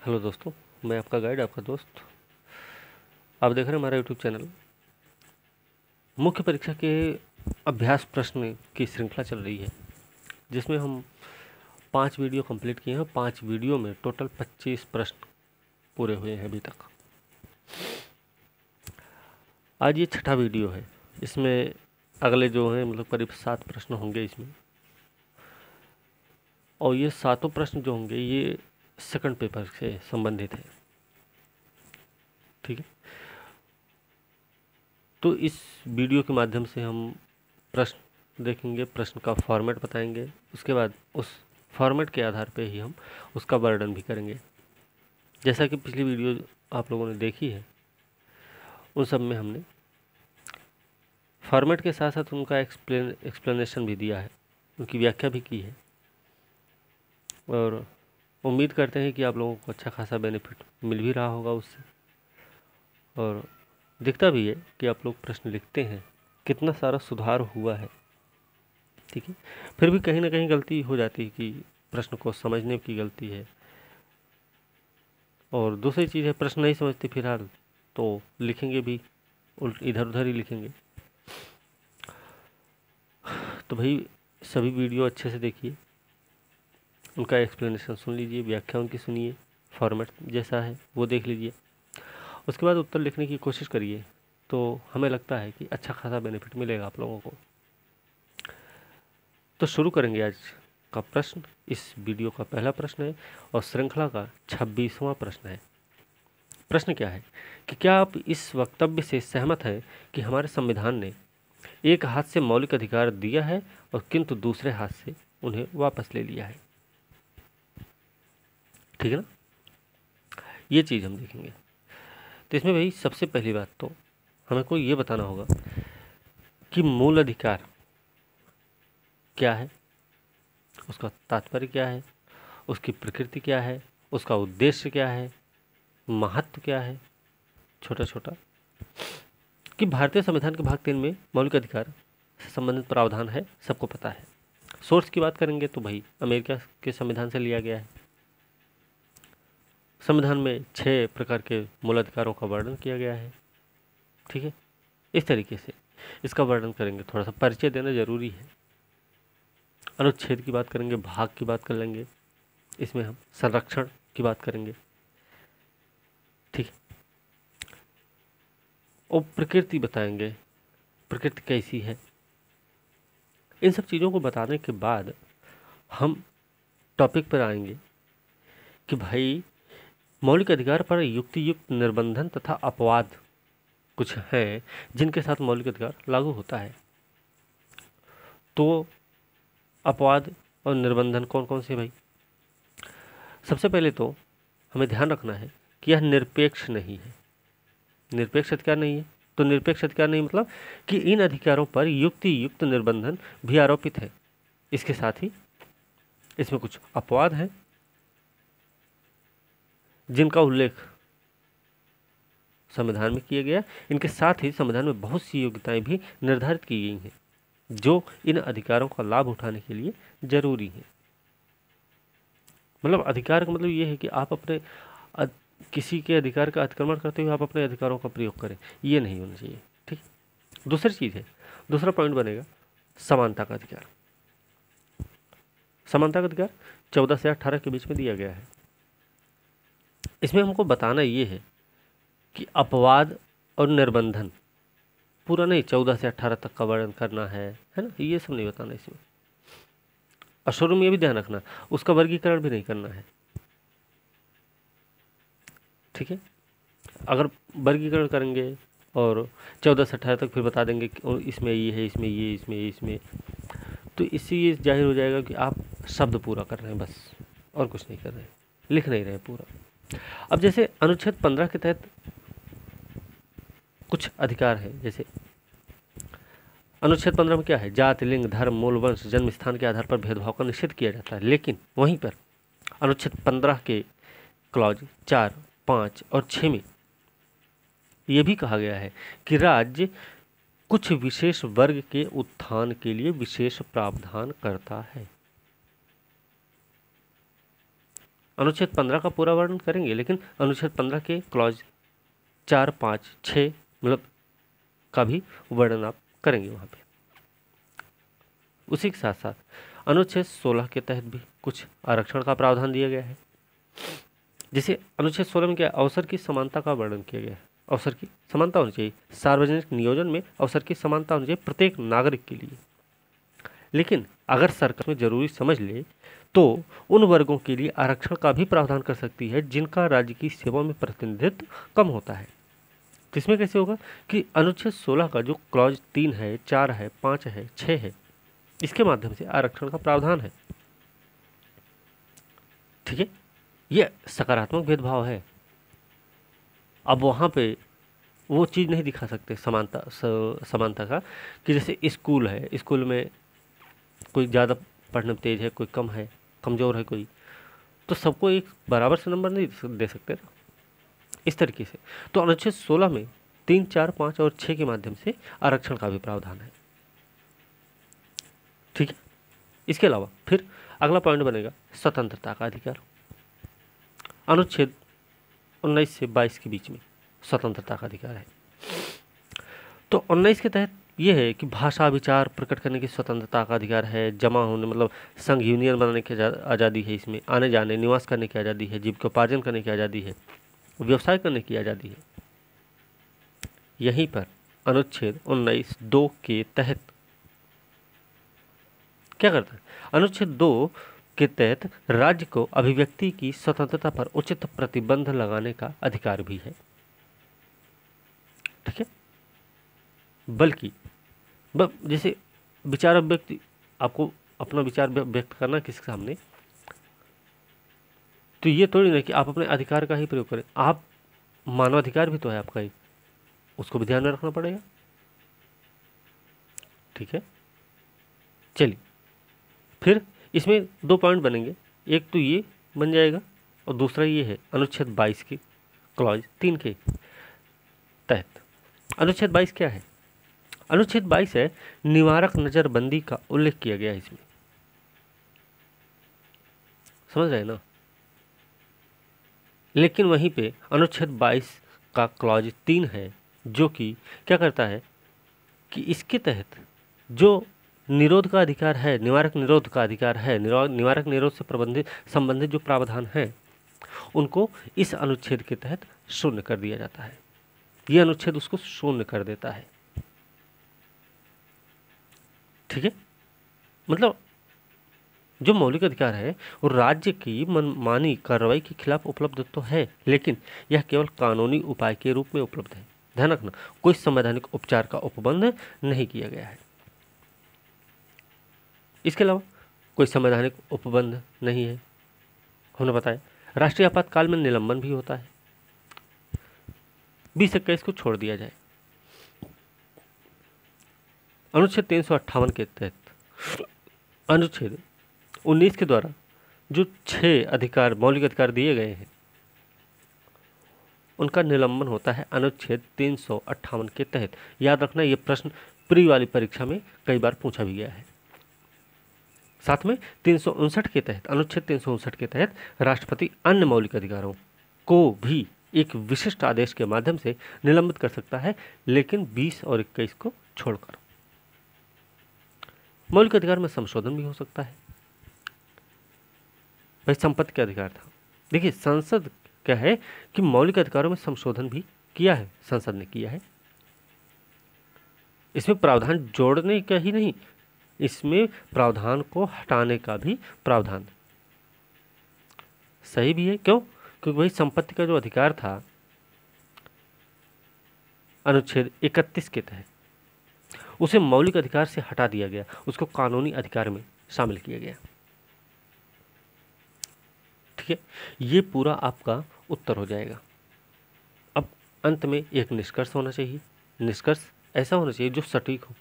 Hello दोस्तों, मैं आपका गाइड, आपका दोस्त। आप देख रहे हैं हमारा यूट्यूब चैनल। मुख्य परीक्षा के अभ्यास प्रश्न की श्रृंखला चल रही है, जिसमें हम 5 वीडियो कंप्लीट किए हैं। 5 वीडियो में टोटल 25 प्रश्न पूरे हुए हैं अभी तक। आज ये छठा वीडियो है। इसमें अगले जो हैं मतलब करीब 7 प्रश्न होंगे इसमें, और ये 7 प्रश्न जो होंगे ये सेकंड पेपर से संबंधित है। ठीक है, तो इस वीडियो के माध्यम से हम प्रश्न देखेंगे, प्रश्न का फॉर्मेट बताएंगे। उसके बाद उस फॉर्मेट के आधार पे ही हम उसका वर्णन भी करेंगे। जैसा कि पिछली वीडियो आप लोगों ने देखी है, उन सब में हमने फॉर्मेट के साथ साथ उनका एक्सप्लेनेशन भी दिया है, उनकी व्याख्या भी की है, और उम्मीद करते हैं कि आप लोगों को अच्छा खासा बेनिफिट मिल भी रहा होगा उससे। और दिखता भी है कि आप लोग प्रश्न लिखते हैं, कितना सारा सुधार हुआ है। ठीक है, फिर भी कहीं ना कहीं गलती हो जाती है कि प्रश्न को समझने की गलती है, और दूसरी चीज़ है प्रश्न नहीं समझते फिलहाल तो लिखेंगे भी इधर उधर ही लिखेंगे। तो भाई सभी वीडियो अच्छे से देखिए, उनका एक्सप्लेनेशन सुन लीजिए, व्याख्या उनकी सुनिए, फॉर्मेट जैसा है वो देख लीजिए। उसके बाद उत्तर लिखने की कोशिश करिए, तो हमें लगता है कि अच्छा खासा बेनिफिट मिलेगा आप लोगों को। तो शुरू करेंगे आज का प्रश्न। इस वीडियो का पहला प्रश्न है और श्रृंखला का 26वां प्रश्न है। प्रश्न क्या है कि क्या आप इस वक्तव्य से सहमत हैं कि हमारे संविधान ने एक हाथ से मौलिक अधिकार दिया है और किंतु दूसरे हाथ से उन्हें वापस ले लिया है। ठीक है ना, ये चीज़ हम देखेंगे। तो इसमें भाई सबसे पहली बात तो हमें को ये बताना होगा कि मूल अधिकार क्या है, उसका तात्पर्य क्या है, उसकी प्रकृति क्या है, उसका उद्देश्य क्या है, महत्व क्या है, छोटा छोटा, कि भारतीय संविधान के भाग 3 में मौलिक अधिकार से संबंधित प्रावधान है, सबको पता है। सोर्स की बात करेंगे तो भाई अमेरिका के संविधान से लिया गया है। संविधान में 6 प्रकार के मूल अधिकारों का वर्णन किया गया है। ठीक है, इस तरीके से इसका वर्णन करेंगे। थोड़ा सा परिचय देना जरूरी है। अनुच्छेद की बात करेंगे, भाग की बात कर लेंगे, इसमें हम संरक्षण की बात करेंगे। ठीक है, और प्रकृति बताएंगे, प्रकृति कैसी है। इन सब चीज़ों को बताने के बाद हम टॉपिक पर आएंगे कि भाई मौलिक अधिकार पर युक्ति युक्त निर्बंधन तथा अपवाद कुछ हैं जिनके साथ मौलिक अधिकार लागू होता है। तो अपवाद और निर्बंधन कौन कौन से भाई? सबसे पहले तो हमें ध्यान रखना है कि यह निरपेक्ष नहीं है। निरपेक्ष अधिकार नहीं है, तो निरपेक्ष अधिकार नहीं मतलब कि इन अधिकारों पर युक्ति युक्त निर्बंधन भी आरोपित है। इसके साथ ही इसमें कुछ अपवाद हैं जिनका उल्लेख संविधान में किया गया। इनके साथ ही संविधान में बहुत सी योग्यताएं भी निर्धारित की गई हैं जो इन अधिकारों का लाभ उठाने के लिए जरूरी है। मतलब अधिकार का मतलब ये है कि आप अपने किसी के अधिकार का अतिक्रमण करते हुए आप अपने अधिकारों का प्रयोग करें, ये नहीं होना चाहिए। ठीक, दूसरी चीज़ है, दूसरा पॉइंट बनेगा समानता का अधिकार। समानता का अधिकार 14 से 18 के बीच में दिया गया है। इसमें हमको बताना ये है कि अपवाद और निर्बंधन पूरा नहीं, 14 से 18 तक का वर्णन करना है ना, ये सब नहीं बताना इसमें। और शुरू में ये भी ध्यान रखना, उसका वर्गीकरण भी नहीं करना है। ठीक है, अगर वर्गीकरण करेंगे और 14 से 18 तक फिर बता देंगे कि इसमें ये है, इसमें ये, इसमें ये, इसमें, तो इससे ये जाहिर हो जाएगा कि आप शब्द पूरा कर रहे हैं बस, और कुछ नहीं कर रहे, लिख नहीं रहे पूरा। अब जैसे अनुच्छेद 15 के तहत कुछ अधिकार है। जैसे अनुच्छेद 15 में क्या है, जाति, लिंग, धर्म, मूल, वंश, जन्म स्थान के आधार पर भेदभाव का निषेध किया जाता है। लेकिन वहीं पर अनुच्छेद 15 के क्लॉज 4, 5 और 6 में यह भी कहा गया है कि राज्य कुछ विशेष वर्ग के उत्थान के लिए विशेष प्रावधान करता है। अनुच्छेद 15 का पूरा वर्णन करेंगे, लेकिन अनुच्छेद 15 के क्लॉज 4, 5, 6 मतलब का भी वर्णन आप करेंगे वहाँ पे। उसी के साथ साथ अनुच्छेद 16 के तहत भी कुछ आरक्षण का प्रावधान दिया गया है। जैसे अनुच्छेद 16 में क्या अवसर की समानता का वर्णन किया गया है। अवसर की समानता होनी चाहिए, सार्वजनिक नियोजन में अवसर की समानता होनी चाहिए प्रत्येक नागरिक के लिए। लेकिन अगर सरकार में जरूरी समझ ले तो उन वर्गों के लिए आरक्षण का भी प्रावधान कर सकती है जिनका राज्य की सेवा में प्रतिनिधित्व कम होता है। तो इसमें कैसे होगा कि अनुच्छेद 16 का जो क्लॉज 3 है, 4 है, 5 है, 6 है, इसके माध्यम से आरक्षण का प्रावधान है। ठीक है, यह सकारात्मक भेदभाव है। अब वहाँ पे वो चीज़ नहीं दिखा सकते समानता का कि जैसे स्कूल है, स्कूल में कोई ज़्यादा पढ़ने में तेज है, कोई कम है, कमज़ोर है कोई, तो सबको एक बराबर से नंबर नहीं दे सकते ना, इस तरीके से। तो अनुच्छेद 16 में 3, 4, 5 और 6 के माध्यम से आरक्षण का भी प्रावधान है। ठीक है, इसके अलावा फिर अगला पॉइंट बनेगा स्वतंत्रता का अधिकार। अनुच्छेद 19 से 22 के बीच में स्वतंत्रता का अधिकार है। तो 19 के तहत यह है कि भाषा विचार प्रकट करने की स्वतंत्रता का अधिकार है, जमा होने मतलब संघ यूनियन बनाने की आज़ादी है, इसमें आने जाने निवास करने की आज़ादी है, जीविकोपार्जन करने की आज़ादी है, व्यवसाय करने की आज़ादी है। यहीं पर अनुच्छेद 19(2) के तहत क्या करता है, अनुच्छेद 2 के तहत राज्य को अभिव्यक्ति की स्वतंत्रता पर उचित प्रतिबंध लगाने का अधिकार भी है। ठीक है, बल्कि जैसे विचार अभिव्यक्ति, आपको अपना विचार व्यक्त करना किसके सामने, तो ये थोड़ी ना कि आप अपने अधिकार का ही प्रयोग करें, आप मानवाधिकार भी तो है आपका ही, उसको भी ध्यान में रखना पड़ेगा। ठीक है, चलिए फिर इसमें 2 पॉइंट बनेंगे, एक तो ये बन जाएगा और दूसरा ये है अनुच्छेद 22 के क्लॉज 3 के तहत। अनुच्छेद 22 क्या है? अनुच्छेद 22 है निवारक नजरबंदी का उल्लेख किया गया है इसमें, समझ रहे हैं ना। लेकिन वहीं पे अनुच्छेद 22 का क्लॉज 3 है जो कि क्या करता है कि इसके तहत जो निरोध का अधिकार है, निवारक निरोध का अधिकार है, निवारक निरोध से संबंधित जो प्रावधान है उनको इस अनुच्छेद के तहत शून्य कर दिया जाता है। यह अनुच्छेद उसको शून्य कर देता है। ठीक है, मतलब जो मौलिक अधिकार है वो राज्य की मनमानी कार्रवाई के खिलाफ उपलब्ध तो है, लेकिन यह केवल कानूनी उपाय के रूप में उपलब्ध है। ध्यान रखना, कोई संवैधानिक उपचार का उपबंध नहीं किया गया है। इसके अलावा कोई संवैधानिक उपबंध नहीं है। हमने बताया राष्ट्रीय आपातकाल में निलंबन भी होता है, 2021 को छोड़ दिया जाए। अनुच्छेद 358 के तहत अनुच्छेद 19 के द्वारा जो 6 अधिकार मौलिक अधिकार दिए गए हैं उनका निलंबन होता है अनुच्छेद 358 के तहत। याद रखना, यह प्रश्न प्री वाली परीक्षा में कई बार पूछा भी गया है। साथ में 359 के तहत, अनुच्छेद 359 के तहत राष्ट्रपति अन्य मौलिक अधिकारों को भी एक विशिष्ट आदेश के माध्यम से निलंबित कर सकता है, लेकिन 20 और 21 को छोड़कर। मौलिक अधिकार में संशोधन भी हो सकता है। भाई संपत्ति का अधिकार था, देखिए संसद क्या है कि मौलिक अधिकारों में संशोधन भी किया है, संसद ने किया है। इसमें प्रावधान जोड़ने का ही नहीं, इसमें प्रावधान को हटाने का भी प्रावधान सही भी है। क्यों? क्योंकि भाई संपत्ति का जो अधिकार था अनुच्छेद 31 के तहत, उसे मौलिक अधिकार से हटा दिया गया, उसको कानूनी अधिकार में शामिल किया गया। ठीक है, ये पूरा आपका उत्तर हो जाएगा। अब अंत में एक निष्कर्ष होना चाहिए। निष्कर्ष ऐसा होना चाहिए जो सटीक हो,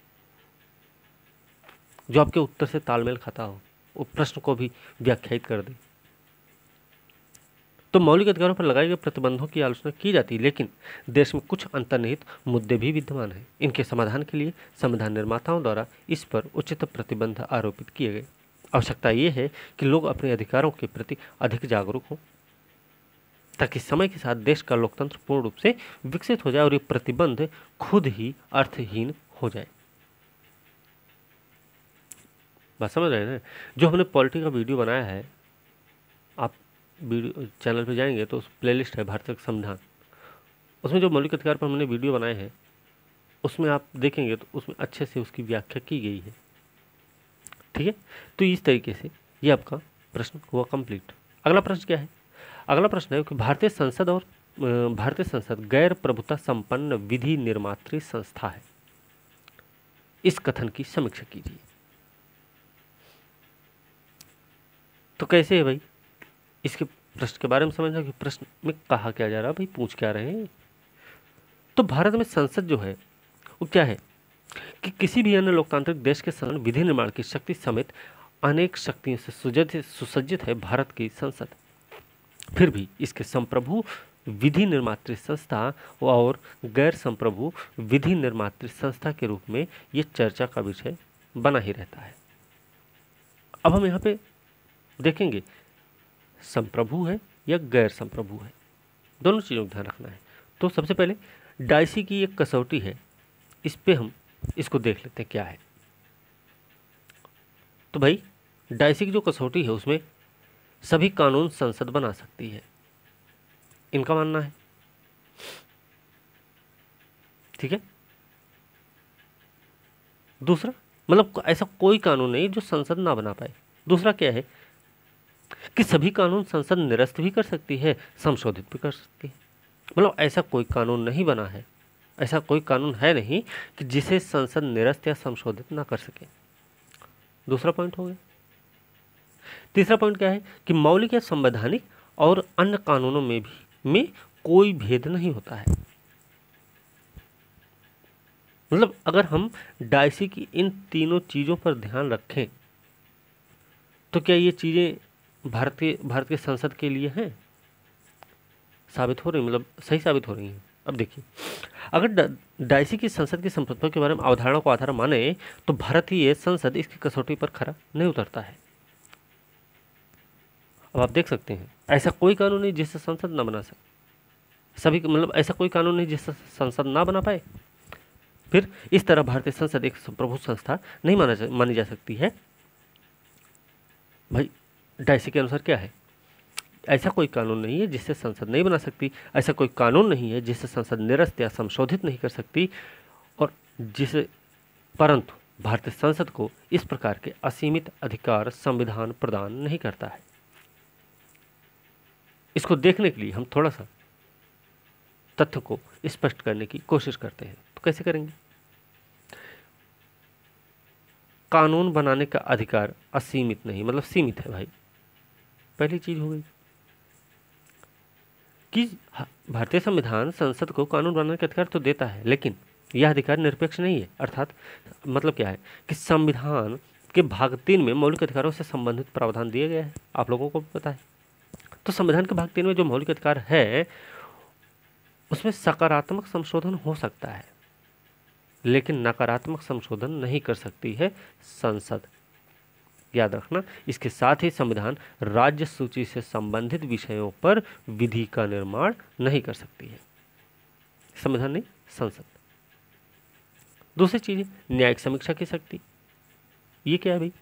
जो आपके उत्तर से तालमेल खाता हो, वो प्रश्न को भी व्याख्यायित कर दे। तो मौलिक अधिकारों पर लगाए गए प्रतिबंधों की आलोचना की जाती है, लेकिन देश में कुछ अंतर्निहित मुद्दे भी विद्यमान हैं। इनके समाधान के लिए संविधान निर्माताओं द्वारा इस पर उचित प्रतिबंध आरोपित किए गए। आवश्यकता ये है कि लोग अपने अधिकारों के प्रति अधिक जागरूक हों, ताकि समय के साथ देश का लोकतंत्र पूर्ण रूप से विकसित हो जाए और ये प्रतिबंध खुद ही अर्थहीन हो जाए। बात समझ रहे हैं ना? जो हमने पॉलिटी का वीडियो बनाया है, आप वीडियो चैनल पे जाएंगे तो उस प्लेलिस्ट है भारतीय संविधान, उसमें जो मौलिक अधिकार पर हमने वीडियो बनाए हैं उसमें आप देखेंगे तो उसमें अच्छे से उसकी व्याख्या की गई है। ठीक है, तो इस तरीके से ये आपका प्रश्न हुआ कंप्लीट। अगला प्रश्न क्या है? अगला प्रश्न है कि भारतीय संसद गैर प्रभुता संपन्न विधि निर्मात्री संस्था है, इस कथन की समीक्षा कीजिए। तो कैसे है भाई, इसके प्रश्न के बारे में समझना कि प्रश्न में कहा क्या जा रहा है, भाई पूछ क्या रहे हैं। तो भारत में संसद जो है वो क्या है कि किसी भी अन्य लोकतांत्रिक देश के समान विधि निर्माण की शक्ति समेत अनेक शक्तियों से सुसज्जित है भारत की संसद। फिर भी इसके संप्रभु विधि निर्मात्री संस्था और गैर संप्रभु विधि निर्मात्री संस्था के रूप में ये चर्चा का विषय बना ही रहता है। अब हम यहाँ पे देखेंगे संप्रभु है या गैर संप्रभु है, दोनों चीज़ों का ध्यान रखना है। तो सबसे पहले डायसी की एक कसौटी है, इस पे हम इसको देख लेते हैं क्या है। तो भाई डायसी की जो कसौटी है उसमें सभी कानून संसद बना सकती है, इनका मानना है। ठीक है, दूसरा मतलब ऐसा कोई कानून नहीं जो संसद ना बना पाए। दूसरा क्या है कि सभी कानून संसद निरस्त भी कर सकती है, संशोधित भी कर सकती है। मतलब ऐसा कोई कानून नहीं बना है, ऐसा कोई कानून है नहीं कि जिसे संसद निरस्त या संशोधित ना कर सके। दूसरा पॉइंट हो गया। तीसरा पॉइंट क्या है कि मौलिक या संवैधानिक और अन्य कानूनों में कोई भेद नहीं होता है। मतलब अगर हम डायसी की इन तीनों चीजों पर ध्यान रखें तो क्या ये चीजें भारत के संसद के लिए हैं, साबित हो रही, मतलब सही साबित हो रही हैं। अब देखिए, अगर डायसी की संसद की संपत्तियों के बारे में अवधारणा को आधार माने तो भारतीय संसद इसकी कसौटी पर खरा नहीं उतरता है। अब आप देख सकते हैं ऐसा कोई कानून नहीं जिससे संसद ना बना सके, सभी मतलब ऐसा कोई कानून नहीं जिससे संसद ना बना पाए। फिर इस तरह भारतीय संसद एक संप्रभु संस्था नहीं मानी जा सकती है। भाई डायसी के अनुसार क्या है, ऐसा कोई कानून नहीं है जिससे संसद नहीं बना सकती, ऐसा कोई कानून नहीं है जिससे संसद निरस्त या संशोधित नहीं कर सकती, और जिसे परंतु भारतीय संसद को इस प्रकार के असीमित अधिकार संविधान प्रदान नहीं करता है। इसको देखने के लिए हम थोड़ा सा तथ्य को स्पष्ट करने की कोशिश करते हैं। तो कैसे करेंगे? कानून बनाने का अधिकार असीमित नहीं मतलब सीमित है। भाई पहली चीज हो गई कि भारतीय संविधान संसद को कानून बनाने का अधिकार तो देता है, लेकिन यह अधिकार निरपेक्ष नहीं है। अर्थात मतलब क्या है कि संविधान के भाग 3 में मौलिक अधिकारों से संबंधित प्रावधान दिए गए हैं, आप लोगों को भी पता है। तो संविधान के भाग 3 में जो मौलिक अधिकार है उसमें सकारात्मक संशोधन हो सकता है, लेकिन नकारात्मक संशोधन नहीं कर सकती है संसद। याद रखना। इसके साथ ही संविधान राज्य सूची से संबंधित विषयों पर विधि का निर्माण नहीं कर सकती है, संविधान नहीं, संसद। दूसरी चीज न्यायिक समीक्षा की शक्ति। ये क्या है भाई?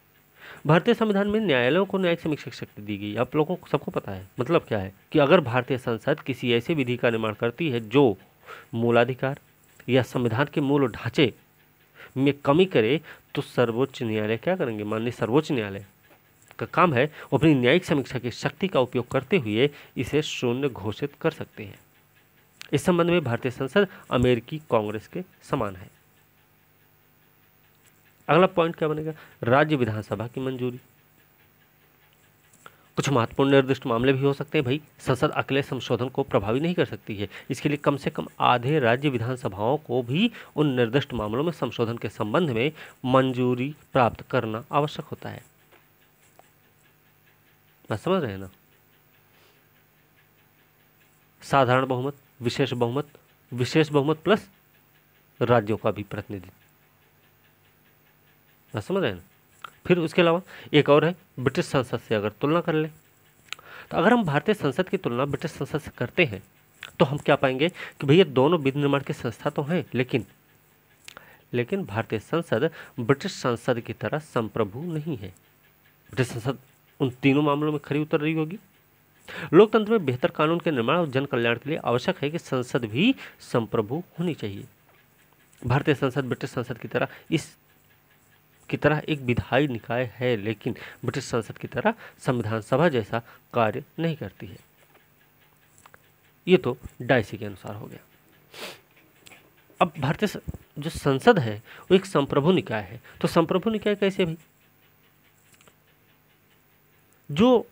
भारतीय संविधान में न्यायालयों को न्यायिक समीक्षा की शक्ति दी गई। आप लोगों को सबको पता है। मतलब क्या है कि अगर भारतीय संसद किसी ऐसे विधि का निर्माण करती है जो मूलाधिकार या संविधान के मूल ढांचे में कमी करे तो सर्वोच्च न्यायालय क्या करेंगे? माननीय सर्वोच्च न्यायालय का काम है वो अपनी न्यायिक समीक्षा की शक्ति का उपयोग करते हुए इसे शून्य घोषित कर सकते हैं। इस संबंध में भारतीय संसद अमेरिकी कांग्रेस के समान है। अगला पॉइंट क्या बनेगा? राज्य विधानसभा की मंजूरी। कुछ महत्वपूर्ण निर्दिष्ट मामले भी हो सकते हैं भाई। संसद अकेले संशोधन को प्रभावी नहीं कर सकती है, इसके लिए कम से कम आधे राज्य विधानसभाओं को भी उन निर्दिष्ट मामलों में संशोधन के संबंध में मंजूरी प्राप्त करना आवश्यक होता है। बात समझ रहे हैं ना? साधारण बहुमत, विशेष बहुमत प्लस राज्यों का भी प्रतिनिधित्व। बात समझ रहे हैं ना? फिर उसके अलावा एक और है ब्रिटिश संसद से अगर तुलना कर ले, तो अगर हम भारतीय संसद की तुलना ब्रिटिश संसद से करते हैं तो हम क्या पाएंगे कि भैया दोनों विधि निर्माण की संस्था तो हैं, लेकिन भारतीय संसद ब्रिटिश संसद की तरह संप्रभु नहीं है। ब्रिटिश संसद उन तीनों मामलों में खरी उतर रही होगी। लोकतंत्र में बेहतर कानून के निर्माण और जन कल्याण के लिए आवश्यक है कि संसद भी संप्रभु होनी चाहिए। भारतीय संसद ब्रिटिश संसद की तरह एक विधायी निकाय है, लेकिन ब्रिटिश संसद की तरह संविधान सभा जैसा कार्य नहीं करती है। ये तो डायसी के अनुसार हो गया। अब भारतीय जो संसद है वो एक संप्रभु निकाय है। तो संप्रभु निकाय कैसे भाई? जो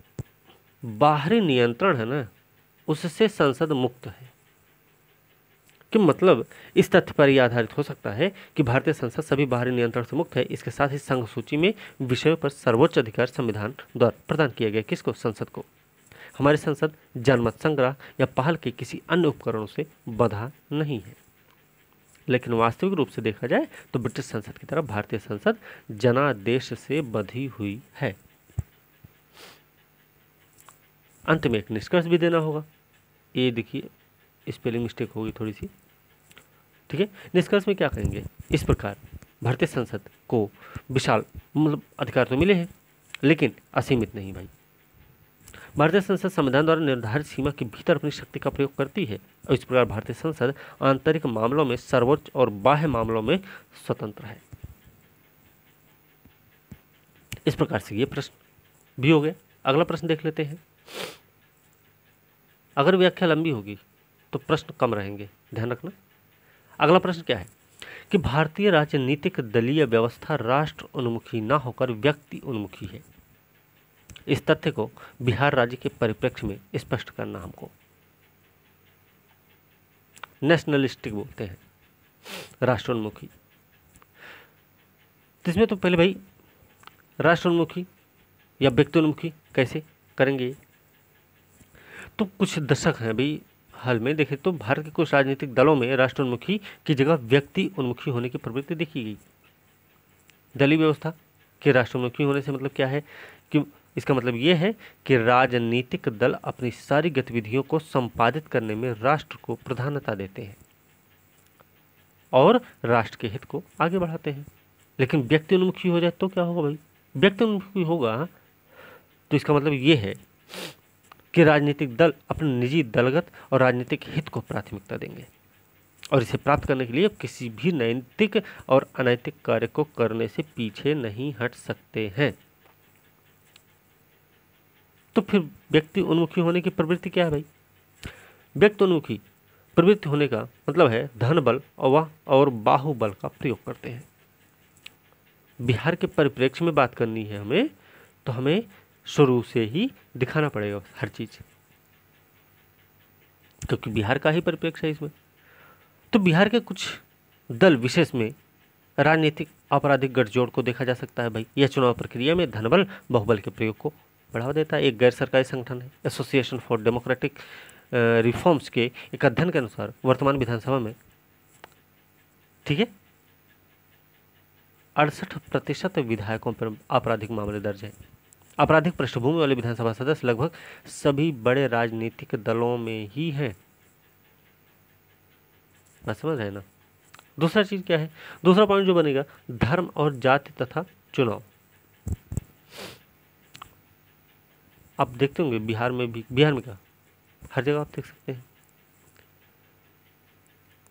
बाहरी नियंत्रण है ना, उससे संसद मुक्त है। कि मतलब इस तथ्य पर यह आधारित हो सकता है कि भारतीय संसद सभी बाहरी नियंत्रण से मुक्त है। इसके साथ ही संघ सूची में विषयों पर सर्वोच्च अधिकार संविधान द्वारा प्रदान किया गया। किसको? संसद को। हमारी संसद जनमत संग्रह या पहल के किसी अन्य उपकरणों से बंधा नहीं है। लेकिन वास्तविक रूप से देखा जाए तो ब्रिटिश संसद की तरह भारतीय संसद जनादेश से बंधी हुई है। अंत में एक निष्कर्ष भी देना होगा। ये देखिए स्पेलिंग मिस्टेक होगी थोड़ी सी, ठीक है। निष्कर्ष में क्या कहेंगे? इस प्रकार भारतीय संसद को विशाल मतलब अधिकार तो मिले हैं, लेकिन असीमित नहीं भाई। भारतीय संसद संविधान द्वारा निर्धारित सीमा के भीतर अपनी शक्ति का प्रयोग करती है और इस प्रकार भारतीय संसद आंतरिक मामलों में सर्वोच्च और बाह्य मामलों में स्वतंत्र है। इस प्रकार से ये प्रश्न भी हो गया। अगला प्रश्न देख लेते हैं। अगर व्याख्या लंबी होगी तो प्रश्न कम रहेंगे, ध्यान रखना। अगला प्रश्न क्या है कि भारतीय राजनीतिक दलीय व्यवस्था राष्ट्र उन्मुखी न होकर व्यक्ति उन्मुखी है। इस तथ्य को बिहार राज्य के परिप्रेक्ष्य में स्पष्ट करना हमको। नेशनलिस्टिक बोलते हैं, राष्ट्रोन्मुखी। इसमें तो पहले भाई राष्ट्रोन्मुखी या व्यक्तिोन्मुखी कैसे करेंगे? तो कुछ दशक हैं भाई, हाल में देखें तो भारत के कुछ राजनीतिक दलों में राष्ट्रोन्मुखी की जगह व्यक्ति उन्मुखी होने की प्रवृत्ति देखी गई। दलीय व्यवस्था के राष्ट्रोन्मुखी होने से मतलब क्या है कि इसका मतलब यह है कि राजनीतिक दल अपनी सारी गतिविधियों को संपादित करने में राष्ट्र को प्रधानता देते हैं और राष्ट्र के हित को आगे बढ़ाते हैं। लेकिन व्यक्ति उन्मुखी हो जाए तो क्या होगा भाई? व्यक्ति उन्मुखी होगा तो इसका मतलब यह है कि राजनीतिक दल अपने निजी दलगत और राजनीतिक हित को प्राथमिकता देंगे और इसे प्राप्त करने के लिए किसी भी नैतिक और अनैतिक कार्य को करने से पीछे नहीं हट सकते हैं। तो फिर व्यक्ति उन्मुखी होने की प्रवृत्ति क्या है भाई? व्यक्ति उन्मुखी प्रवृत्ति होने का मतलब है धन बल और बाहुबल का प्रयोग करते हैं। बिहार के परिप्रेक्ष्य में बात करनी है हमें, तो हमें शुरू से ही दिखाना पड़ेगा हर चीज, क्योंकि बिहार का ही परिप्रेक्ष्य है इसमें। तो बिहार के कुछ दल विशेष में राजनीतिक आपराधिक गठजोड़ को देखा जा सकता है भाई। यह चुनाव प्रक्रिया में धनबल बाहुबल के प्रयोग को बढ़ावा देता है। एक गैर सरकारी संगठन है एसोसिएशन फॉर डेमोक्रेटिक रिफॉर्म्स के एक अध्ययन के अनुसार वर्तमान विधानसभा में, ठीक है, 68% विधायकों पर आपराधिक मामले दर्ज है। आपराधिक पृष्ठभूमि वाले विधानसभा सदस्य लगभग सभी बड़े राजनीतिक दलों में ही हैं। बात समझ रहे ना? दूसरा चीज क्या है? दूसरा पॉइंट जो बनेगा धर्म और जाति तथा चुनाव। आप देखते होंगे बिहार में क्या हर जगह आप देख सकते हैं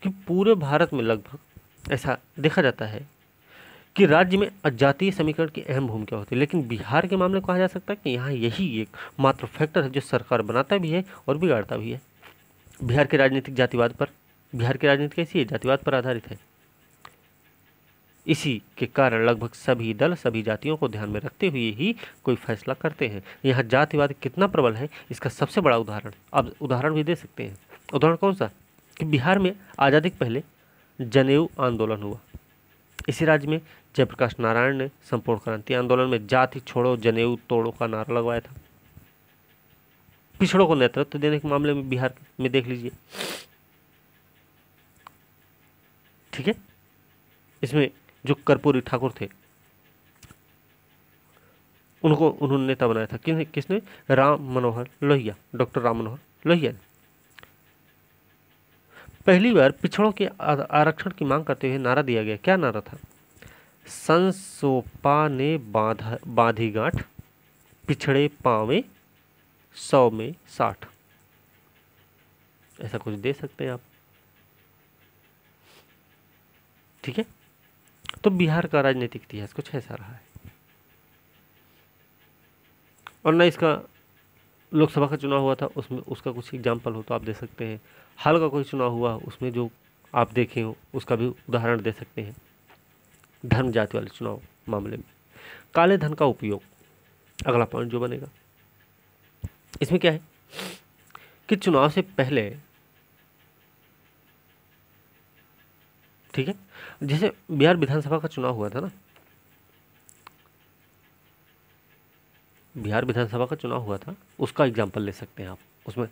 कि पूरे भारत में लगभग ऐसा देखा जाता है कि राज्य में जातीय समीकरण की अहम भूमिका होती है, लेकिन बिहार के मामले में कहा जा सकता है कि यहाँ यही एक मात्र फैक्टर है जो सरकार बनाता भी है और बिगाड़ता भी है। बिहार की राजनीति कैसी है? जातिवाद पर आधारित है। इसी के कारण लगभग सभी दल सभी जातियों को ध्यान में रखते हुए ही कोई फैसला करते हैं। यहाँ जातिवाद कितना प्रबल है इसका सबसे बड़ा उदाहरण, अब उदाहरण भी दे सकते हैं। उदाहरण कौन सा? कि बिहार में आज़ादी के पहले जनेऊ आंदोलन हुआ। इसी राज्य में जयप्रकाश नारायण ने संपूर्ण क्रांति आंदोलन में जाति छोड़ो जनेऊ तोड़ो का नारा लगवाया था। पिछड़ों को नेतृत्व देने के मामले में बिहार में देख लीजिए, ठीक है। इसमें जो कर्पूरी ठाकुर थे उन्होंने नेता बनाया था। किसने? राम मनोहर लोहिया, डॉक्टर राम मनोहर लोहिया ने। पहली बार पिछड़ों के आरक्षण की मांग करते हुए नारा दिया गया। क्या नारा था? संसोपा ने बांधी गांठ, पिछड़े पावे 100 में 60। ऐसा कुछ दे सकते हैं आप, ठीक है। तो बिहार का राजनीतिक इतिहास कुछ ऐसा रहा है। और न इसका लोकसभा का चुनाव हुआ था, उसमें उसका कुछ एग्जाम्पल हो तो आप दे सकते हैं। हाल का कोई चुनाव हुआ उसमें जो आप देखे हो उसका भी उदाहरण दे सकते हैं। धर्म जाति वाले चुनाव मामले में काले धन का उपयोग, अगला पॉइंट जो बनेगा इसमें क्या है कि चुनाव से पहले, ठीक है, जैसे बिहार विधानसभा का चुनाव हुआ था ना, बिहार विधानसभा का चुनाव हुआ था, उसका एग्जाम्पल ले सकते हैं आप। उसमें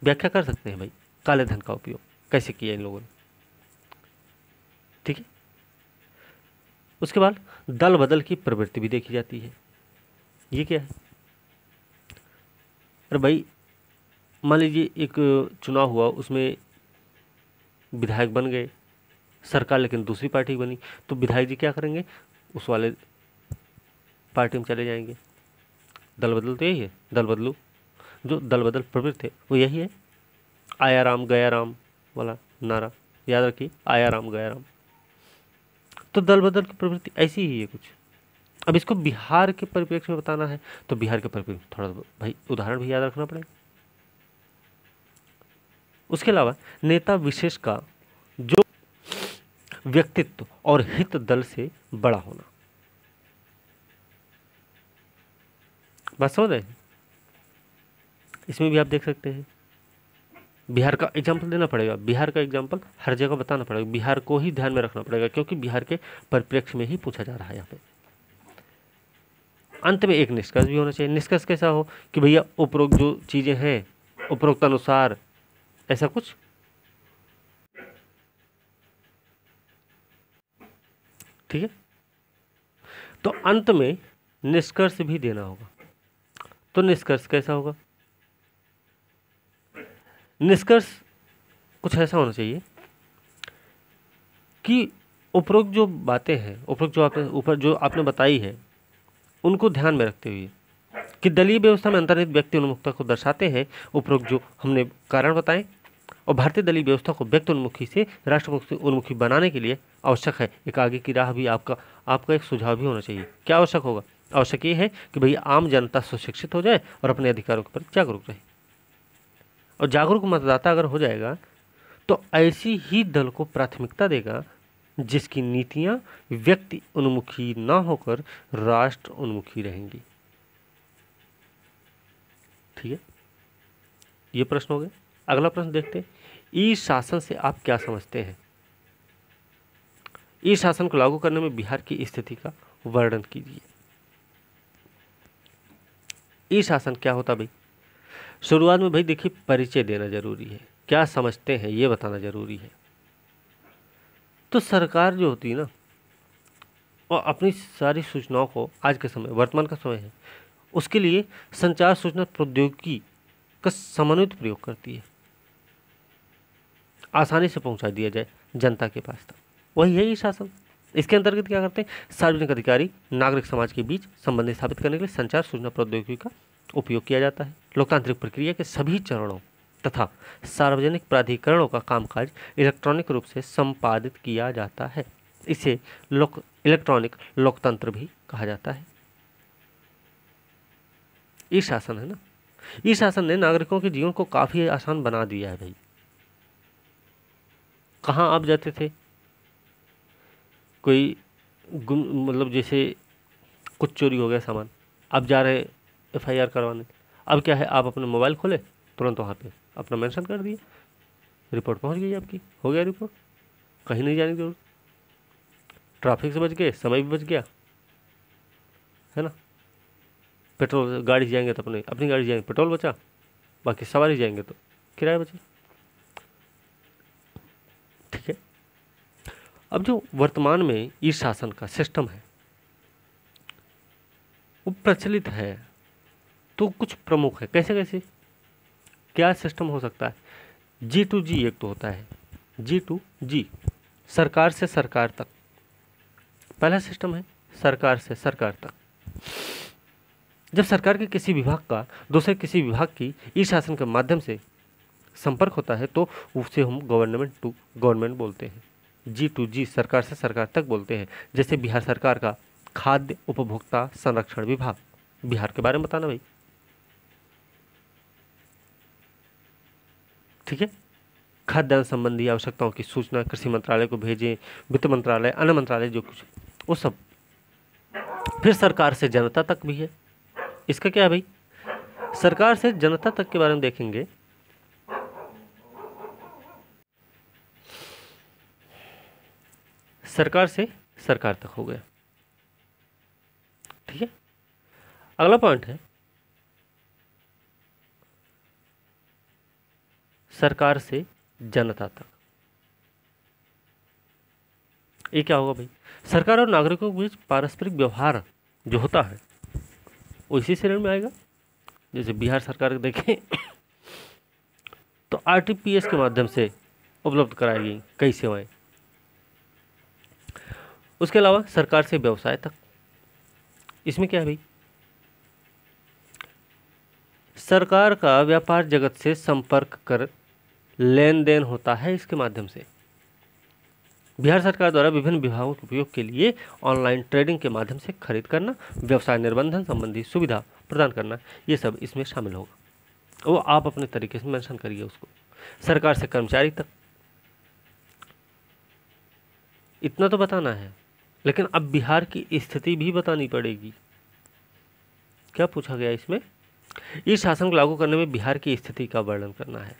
व्याख्या कर सकते हैं भाई काले धन का उपयोग कैसे किया इन लोगों ने, ठीक है। उसके बाद दल बदल की प्रवृत्ति भी देखी जाती है। ये क्या है? अरे भाई मान लीजिए एक चुनाव हुआ, उसमें विधायक बन गए सरकार, लेकिन दूसरी पार्टी बनी, तो विधायक जी क्या करेंगे? उस वाले पार्टी में चले जाएंगे। दल बदल तो यही है, दल बदलू। जो दल बदल प्रवृत्ति है वो यही है, आया राम गया राम वाला नारा, याद रखिए, आया राम गया राम। तो दल बदल की प्रवृत्ति ऐसी ही है कुछ। अब इसको बिहार के परिप्रेक्ष्य में बताना है तो बिहार के परिप्रेक्ष्य थोड़ा भाई उदाहरण भी याद रखना पड़ेगा। उसके अलावा नेता विशेष का जो व्यक्तित्व और हित दल से बड़ा होना, बात समझ रहे हैं? इसमें भी आप देख सकते हैं, बिहार का एग्जाम्पल देना पड़ेगा, बिहार का एग्जाम्पल हर जगह बताना पड़ेगा, बिहार को ही ध्यान में रखना पड़ेगा क्योंकि बिहार के परिप्रेक्ष्य में ही पूछा जा रहा है यहाँ पे। अंत में एक निष्कर्ष भी होना चाहिए। निष्कर्ष कैसा हो कि भैया उपरोक्त जो चीजें हैं उपरोक्त अनुसार ऐसा कुछ, ठीक है। तो अंत में निष्कर्ष भी देना होगा। तो निष्कर्ष कैसा होगा? निष्कर्ष कुछ ऐसा होना चाहिए कि उपरोक्त जो बातें हैं, उपरोक्त जो आपने बताई है, उनको ध्यान में रखते हुए कि दलीय व्यवस्था में अंतर्निहित व्यक्ति उन्मुखता को दर्शाते हैं उपरोक्त जो हमने कारण बताए, और भारतीय दलीय व्यवस्था को व्यक्ति उन्मुखी से राष्ट्र उन्मुखी बनाने के लिए आवश्यक है एक आगे की राह भी आपका एक सुझाव भी होना चाहिए। क्या आवश्यक होगा? आवश्यक ये है कि भैया आम जनता सुशिक्षित हो जाए और अपने अधिकारों के प्रति जागरूक रहे। और जागरूक मतदाता अगर हो जाएगा तो ऐसी ही दल को प्राथमिकता देगा जिसकी नीतियां व्यक्ति उन्मुखी ना होकर राष्ट्र उन्मुखी रहेंगी। ठीक है, ये प्रश्न हो गया। अगला प्रश्न देखते हैं, ई शासन से आप क्या समझते हैं? ई शासन को लागू करने में बिहार की स्थिति का वर्णन कीजिए। ई शासन क्या होता भाई? शुरुआत में भाई देखिए परिचय देना जरूरी है, क्या समझते हैं ये बताना जरूरी है। तो सरकार जो होती है ना, और अपनी सारी सूचनाओं को आज के समय, वर्तमान का समय है, उसके लिए संचार सूचना प्रौद्योगिकी का समन्वित प्रयोग करती है, आसानी से पहुंचा दिया जाए जनता के पास तक। वही है ई शासन। इसके अंतर्गत क्या करते हैं? सार्वजनिक अधिकारी नागरिक समाज के बीच संबंध स्थापित करने के लिए संचार सूचना प्रौद्योगिकी का उपयोग किया जाता है। लोकतांत्रिक प्रक्रिया के सभी चरणों तथा सार्वजनिक प्राधिकरणों का कामकाज इलेक्ट्रॉनिक रूप से संपादित किया जाता है। इसे इलेक्ट्रॉनिक लोकतंत्र भी कहा जाता है। ई शासन है ना, ई शासन ने नागरिकों के जीवन को काफी आसान बना दिया है भाई। कहाँ आप जाते थे, कोई मतलब जैसे कुछ चोरी हो गया सामान, आप जा रहे हैं FIR करवाने, अब क्या है, आप अपने मोबाइल खोले, तुरंत वहाँ पे अपना मेंशन कर दिए, रिपोर्ट पहुँच गई आपकी, हो गया रिपोर्ट, कहीं नहीं जाने की जरूरत, ट्रैफिक से बच गए, समय भी बच गया, है ना। पेट्रोल गाड़ी से जाएंगे तो अपनी गाड़ी जाएंगे, पेट्रोल बचा, बाकी सवारी जाएंगे तो किराया बचे। ठीक है, अब जो वर्तमान में ई शासन का सिस्टम है, वो प्रचलित है तो कुछ प्रमुख है। कैसे कैसे क्या सिस्टम हो सकता है? G2G एक तो होता है, G2G सरकार से सरकार तक, पहला सिस्टम है सरकार से सरकार तक। जब सरकार के किसी विभाग का दूसरे किसी विभाग की ई शासन के माध्यम से संपर्क होता है तो उसे हम गवर्नमेंट टू गवर्नमेंट बोलते हैं। G2G सरकार से सरकार तक बोलते हैं। जैसे बिहार सरकार का खाद्य उपभोक्ता संरक्षण विभाग, बिहार के बारे में बताना भाई, ठीक है। खाद्यान्न संबंधी आवश्यकताओं की सूचना कृषि मंत्रालय को भेजें, वित्त मंत्रालय, अन्य मंत्रालय, जो कुछ वो सब। फिर सरकार से जनता तक भी है। इसका क्या है भाई? सरकार से जनता तक के बारे में देखेंगे। सरकार से सरकार तक हो गया, ठीक है। अगला पॉइंट है सरकार से जनता तक। ये क्या होगा भाई? सरकार और नागरिकों के बीच पारस्परिक व्यवहार जो होता है वो इसी श्रेणी में आएगा। जैसे बिहार सरकार देखें तो RTPS के माध्यम से उपलब्ध कराई गई कई सेवाएं। उसके अलावा सरकार से व्यवसाय तक, इसमें क्या है भाई? सरकार का व्यापार जगत से संपर्क कर लेन देन होता है इसके माध्यम से। बिहार सरकार द्वारा विभिन्न विभागों के उपयोग के लिए ऑनलाइन ट्रेडिंग के माध्यम से खरीद करना, व्यवसाय निर्बंधन संबंधी सुविधा प्रदान करना, ये सब इसमें शामिल होगा। वो आप अपने तरीके से मेंशन करिए उसको। सरकार से कर्मचारी तक, इतना तो बताना है, लेकिन अब बिहार की स्थिति भी बतानी पड़ेगी। क्या पूछा गया इसमें? इस शासन को लागू करने में बिहार की स्थिति का वर्णन करना है।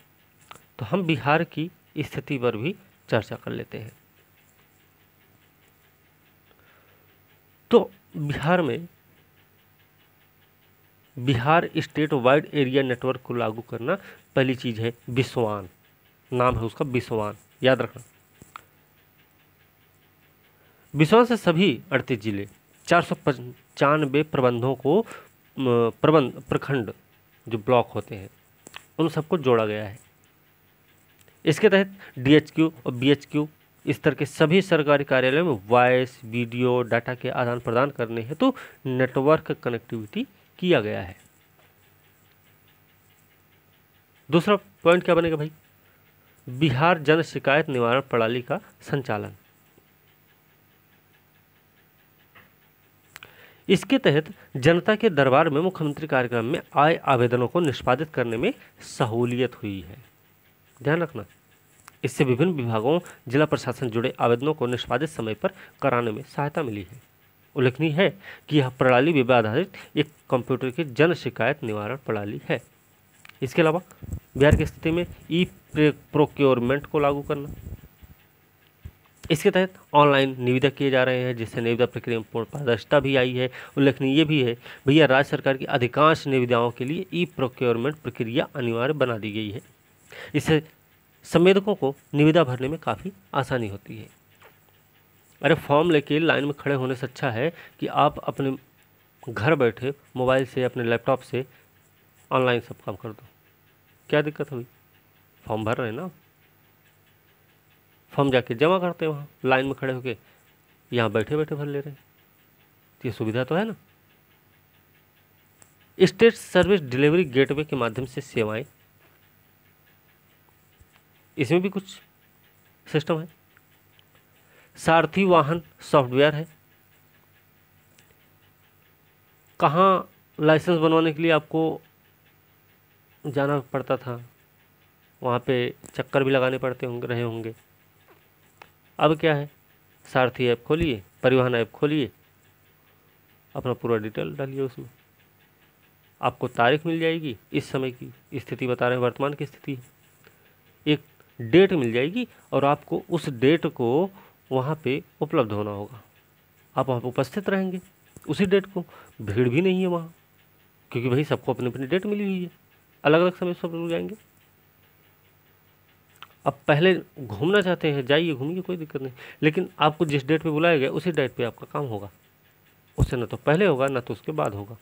तो हम बिहार की स्थिति पर भी चर्चा कर लेते हैं। तो बिहार में Bihar state wide area network को लागू करना, पहली चीज है बिस्वान, नाम है उसका बिस्वान, याद रखना। बिस्वान से सभी 38 जिले 495 प्रबंधों को प्रखंड जो ब्लॉक होते हैं उन सबको जोड़ा गया है। इसके तहत DHQ और BHQ स्तर के सभी सरकारी कार्यालयों में वॉइस वीडियो डाटा के आदान प्रदान करने हेतु नेटवर्क कनेक्टिविटी किया गया है। दूसरा पॉइंट क्या बनेगा भाई? बिहार जन शिकायत निवारण प्रणाली का संचालन। इसके तहत जनता के दरबार में मुख्यमंत्री कार्यक्रम में आए आवेदनों को निष्पादित करने में सहूलियत हुई है। ध्यान रखना, इससे विभिन्न विभागों जिला प्रशासन जुड़े आवेदनों को निष्पादित समय पर कराने में सहायता मिली है। उल्लेखनीय है कि यह प्रणाली विवाद आधारित एक कंप्यूटर की जन शिकायत निवारण प्रणाली है। इसके अलावा बिहार की स्थिति में ई प्रोक्योरमेंट को लागू करना। इसके तहत ऑनलाइन निविदा किए जा रहे हैं, जिससे निविदा प्रक्रिया में पूर्ण पारदर्शिता भी आई है। उल्लेखनीय ये भी है भैया, राज्य सरकार की अधिकांश निविदाओं के लिए ई प्रोक्योरमेंट प्रक्रिया अनिवार्य बना दी गई है। इससे संवेदकों को निविदा भरने में काफ़ी आसानी होती है। अरे फॉर्म लेके लाइन में खड़े होने से अच्छा है कि आप अपने घर बैठे मोबाइल से, अपने लैपटॉप से ऑनलाइन सब काम कर दो। क्या दिक्कत हुई? फॉर्म भर रहे हैं ना, फॉर्म जाके जमा करते हैं वहाँ लाइन में खड़े होके, यहाँ बैठे बैठे भर ले रहे हैं। ये सुविधा तो है ना। स्टेट सर्विस डिलीवरी गेटवे के माध्यम से सेवाएं, इसमें भी कुछ सिस्टम है। सारथी वाहन सॉफ्टवेयर है। कहाँ लाइसेंस बनवाने के लिए आपको जाना पड़ता था, वहाँ पे चक्कर भी लगाने पड़ते होंगे, रहे होंगे। अब क्या है, सारथी ऐप खोलिए, परिवहन ऐप खोलिए, अपना पूरा डिटेल डालिए उसमें, आपको तारीख मिल जाएगी, इस समय की स्थिति बता रहे हैं, वर्तमान की स्थिति, एक डेट मिल जाएगी और आपको उस डेट को वहाँ पे उपलब्ध होना होगा। आप वहाँ पे उपस्थित रहेंगे उसी डेट को। भीड़ भी नहीं है वहाँ, क्योंकि भाई सबको अपनी अपनी डेट मिली हुई है, अलग अलग समय सब लोग जाएंगे। अब पहले घूमना चाहते हैं, जाइए घूमिए, कोई दिक्कत नहीं, लेकिन आपको जिस डेट पे बुलाया गया उसी डेट पे आपका काम होगा। उससे न तो पहले होगा न तो उसके बाद होगा।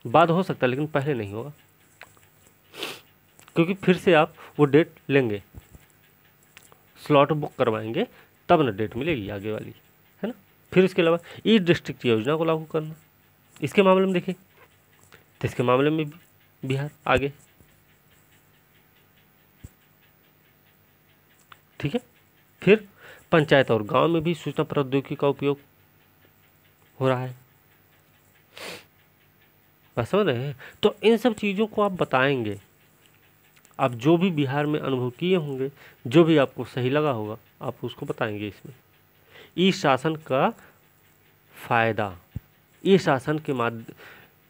बाद हो सकता है लेकिन पहले नहीं होगा, क्योंकि फिर से आप वो डेट लेंगे, स्लॉट बुक करवाएंगे, तब न डेट मिलेगी आगे वाली, है ना। फिर इसके अलावा ई डिस्ट्रिक्ट योजना को लागू करना, इसके मामले में देखें तो इसके मामले में भी बिहार आगे, ठीक है। फिर पंचायत और गांव में भी सूचना प्रौद्योगिकी का उपयोग हो रहा है, बात समझ रहे हैं। तो इन सब चीज़ों को आप बताएंगे, आप जो भी बिहार में अनुभव किए होंगे, जो भी आपको सही लगा होगा, आप उसको बताएंगे। इसमें ई शासन का फायदा, ई शासन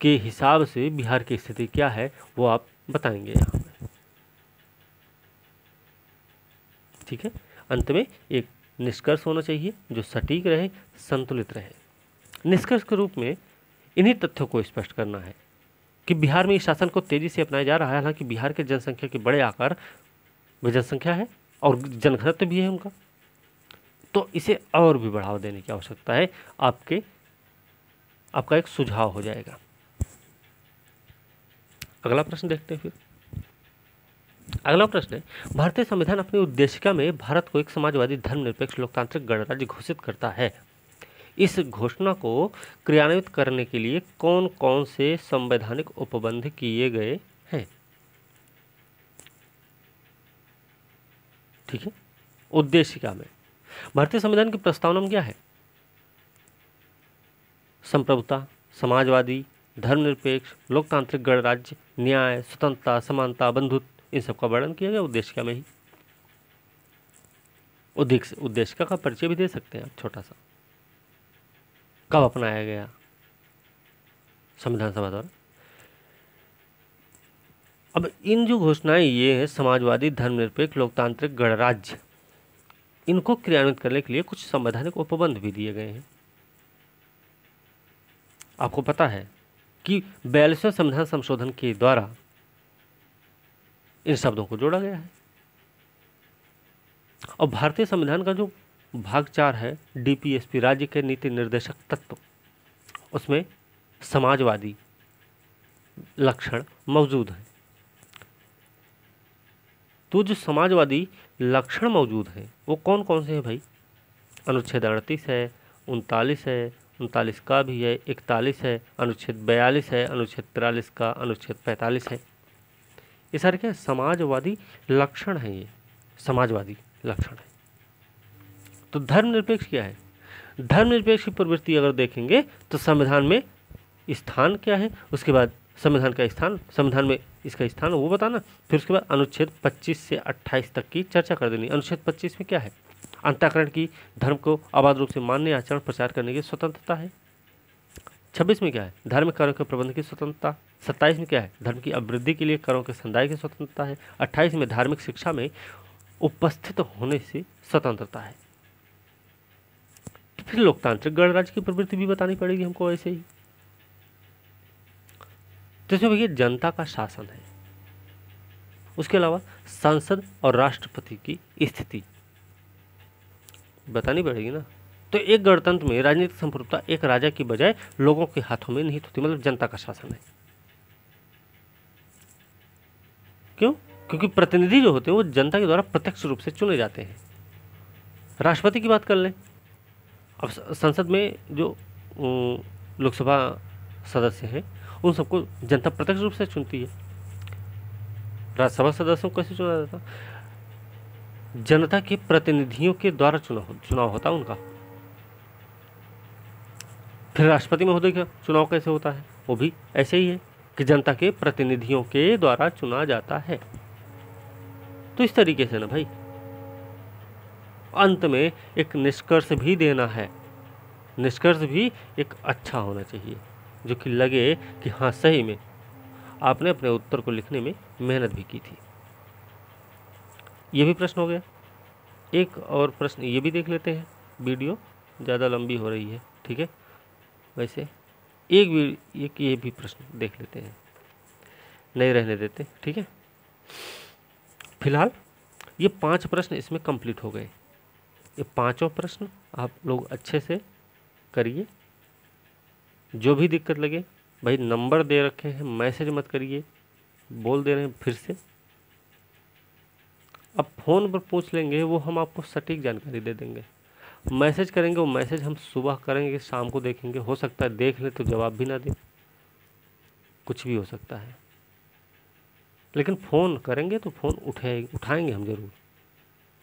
के हिसाब से बिहार की स्थिति क्या है वो आप बताएंगे यहाँ पे, ठीक है। अंत में एक निष्कर्ष होना चाहिए जो सटीक रहे, संतुलित रहे। निष्कर्ष के रूप में इन्हीं तथ्यों को स्पष्ट करना है कि बिहार में इस शासन को तेजी से अपनाया जा रहा है। हालांकि बिहार के जनसंख्या के बड़े आकार व जनसंख्या है और जनघनत्व भी है उनका, तो इसे और भी बढ़ावा देने की आवश्यकता है। आपका एक सुझाव हो जाएगा। अगला प्रश्न देखते हैं। फिर अगला प्रश्न है, भारतीय संविधान अपनी उद्देशिका में भारत को एक समाजवादी धर्मनिरपेक्ष लोकतांत्रिक गणराज्य घोषित करता है। इस घोषणा को क्रियान्वित करने के लिए कौन कौन से संवैधानिक उपबंध किए गए हैं? ठीक है, उद्देशिका में भारतीय संविधान की प्रस्तावना में क्या है? संप्रभुता, समाजवादी, धर्मनिरपेक्ष, लोकतांत्रिक गणराज्य, न्याय, स्वतंत्रता, समानता, बंधुत्व, इन सब का वर्णन किया गया उद्देशिका में ही। उद्देशिका का परिचय भी दे सकते हैं आप छोटा सा, कब अपनाया गया संविधान सभा द्वारा। अब इन जो घोषणाएं ये हैं, समाजवादी, धर्मनिरपेक्ष, लोकतांत्रिक गणराज्य, इनको क्रियान्वित करने के लिए कुछ संवैधानिक उपबंध भी दिए गए हैं। आपको पता है कि 42वें संविधान संशोधन के द्वारा इन शब्दों को जोड़ा गया है। और भारतीय संविधान का जो भाग 4 है, डीपीएसपी, राज्य के नीति निर्देशक तत्व, उसमें समाजवादी लक्षण मौजूद है। तो जो समाजवादी लक्षण मौजूद हैं वो कौन कौन से हैं भाई? अनुच्छेद 38 है, 39 है, 39 का भी है, 41 है, अनुच्छेद 42 है, अनुच्छेद 43 का, अनुच्छेद 45 है। ये सारे क्या समाजवादी लक्षण हैं, ये समाजवादी लक्षण है। तो धर्मनिरपेक्ष क्या है? धर्मनिरपेक्ष की प्रवृत्ति अगर देखेंगे तो संविधान में स्थान क्या है, उसके बाद संविधान का स्थान, संविधान में इसका स्थान वो बताना, फिर उसके बाद अनुच्छेद 25 से 28 तक की चर्चा कर देनी। अनुच्छेद 25 में क्या है? अंतःकरण की धर्म को अबाध रूप से मानने, आचरण, प्रचार करने की स्वतंत्रता है। 26 में क्या है? धार्मिक कार्यों के प्रबंध की स्वतंत्रता। 27 में क्या है? धर्म की अभिवृद्धि के लिए करों के संदाय की स्वतंत्रता है। 28 में धार्मिक शिक्षा में उपस्थित होने से स्वतंत्रता है। फिर लोकतांत्रिक गणराज्य की प्रवृत्ति भी बतानी पड़ेगी हमको ऐसे ही। तो इसमें भैया जनता का शासन है, उसके अलावा संसद और राष्ट्रपति की स्थिति बतानी पड़ेगी ना। तो एक गणतंत्र में राजनीतिक संप्रभुता एक राजा की बजाय लोगों के हाथों में निहित होती, मतलब जनता का शासन है। क्यों? क्योंकि प्रतिनिधि जो होते हैं वो जनता के द्वारा प्रत्यक्ष रूप से चुने जाते हैं। राष्ट्रपति की बात कर लें, अब संसद में जो लोकसभा सदस्य हैं उन सबको जनता प्रत्यक्ष रूप से चुनती है। राज्यसभा सदस्यों को कैसे चुना जाता? जनता के प्रतिनिधियों के द्वारा चुनाव होता उनका। फिर राष्ट्रपति महोदय का चुनाव कैसे होता है? वो भी ऐसे ही है कि जनता के प्रतिनिधियों के द्वारा चुना जाता है। तो इस तरीके से ना भाई, अंत में एक निष्कर्ष भी देना है। निष्कर्ष भी एक अच्छा होना चाहिए जो कि लगे कि हाँ सही में आपने अपने उत्तर को लिखने में मेहनत भी की थी। ये भी प्रश्न हो गया। एक और प्रश्न ये भी देख लेते हैं, वीडियो ज़्यादा लंबी हो रही है, ठीक है। वैसे एक ये भी प्रश्न देख लेते हैं, नहीं रहने देते, ठीक है। फिलहाल ये 5 प्रश्न इसमें कंप्लीट हो गए। ये 5 प्रश्न आप लोग अच्छे से करिए, जो भी दिक्कत लगे भाई, नंबर दे रखे हैं, मैसेज मत करिए, बोल दे रहे हैं फिर से। अब फ़ोन पर पूछ लेंगे वो हम आपको सटीक जानकारी दे देंगे। मैसेज करेंगे, वो मैसेज हम सुबह करेंगे, शाम को देखेंगे, हो सकता है देख ले तो जवाब भी ना दे, कुछ भी हो सकता है। लेकिन फ़ोन करेंगे तो फ़ोन उठाएंगे हम ज़रूर,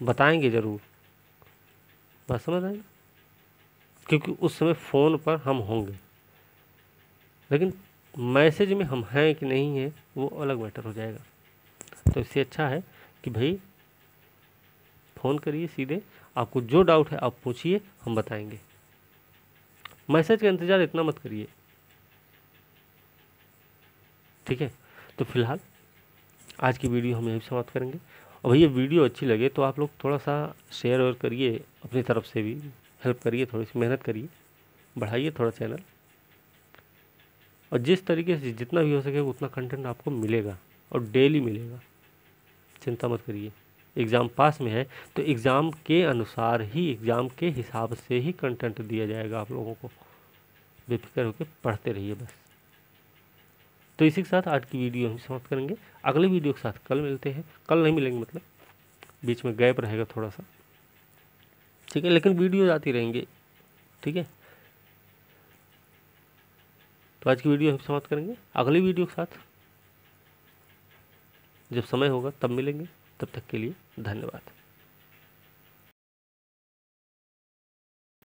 बताएंगे ज़रूर, बात समझ आएगी, क्योंकि उस समय फ़ोन पर हम होंगे। लेकिन मैसेज में हम हैं कि नहीं है वो अलग मैटर हो जाएगा। तो इससे अच्छा है कि भाई फ़ोन करिए सीधे, आपको जो डाउट है आप पूछिए, हम बताएंगे। मैसेज का इंतज़ार इतना मत करिए, ठीक है। तो फिलहाल आज की वीडियो हम यहीं समाप्त करेंगे। और भैया वीडियो अच्छी लगे तो आप लोग थोड़ा सा शेयर और करिए, अपनी तरफ से भी हेल्प करिए, थोड़ी सी मेहनत करिए, बढ़ाइए थोड़ा चैनल। और जिस तरीके से जितना भी हो सके उतना कंटेंट आपको मिलेगा, और डेली मिलेगा, चिंता मत करिए। एग्ज़ाम पास में है तो एग्ज़ाम के अनुसार ही, एग्ज़ाम के हिसाब से ही कंटेंट दिया जाएगा आप लोगों को। बेफिक्र होकर पढ़ते रहिए बस। तो इसी के साथ आज की वीडियो हम समाप्त करेंगे। अगले वीडियो के साथ कल मिलते हैं, कल नहीं मिलेंगे मतलब बीच में गैप रहेगा थोड़ा सा, ठीक है, लेकिन वीडियो आती रहेंगे, ठीक है। तो आज की वीडियो हम समाप्त करेंगे, अगली वीडियो के साथ जब समय होगा तब मिलेंगे। तब तक के लिए धन्यवाद।